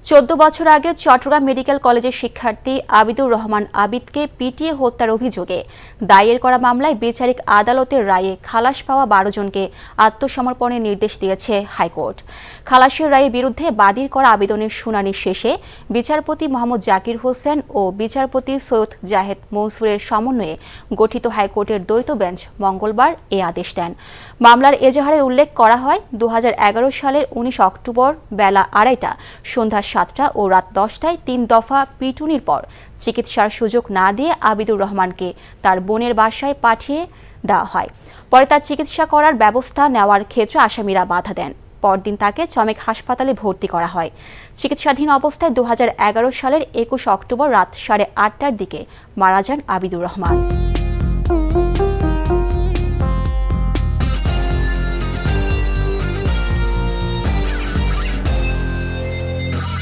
14 বছর আগে চট্টগ্রাম মেডিকেল কলেজের শিক্ষার্থী আবিদুর রহমান আবিদকে পিটিয়ে হত্যার অভিযোগে দায়ের করা মামলায় বিচারিক আদালতের রায়ে খালাস পাওয়া 12 জনকে আত্মসমর্পণের নির্দেশ দিয়েছে হাইকোর্ট। খালাসের রায়ের বিরুদ্ধে বাদীর করা আবেদনের শুনানি শেষে বিচারপতি মোহাম্মদ জাকির হোসেন ও বিচারপতি সৈয়দ জাহেদ মনসুরের সমন্বয়ে গঠিত হাইকোর্টের দ্বৈত বেঞ্চ মঙ্গলবার এ আদেশ দেন। মামলার এজাহারে উল্লেখ করা হয় 2011 সালের 19 অক্টোবর বেলা 2:30টা, সন্ধ্যা 7টা ও রাত 10টায় 3 দফা পিটুনির পর চিকিৎসার সুযোগ না দিয়ে আবিদুর রহমানকে তার বোনের বাসায় পাঠিয়ে দেওয়া হয়। পরে তার চিকিৎসা করার ব্যবস্থা নেওয়ার ক্ষেত্রে আসামিরা বাধা দেন। পরদিন তাকে চমেক হাসপাতালে ভর্তি করা হয়। চিকিৎসাধীন অবস্থায় 2011 সালের 21 অক্টোবর রাত 8:30টার দিকে মারা যান আবিদুর রহমান।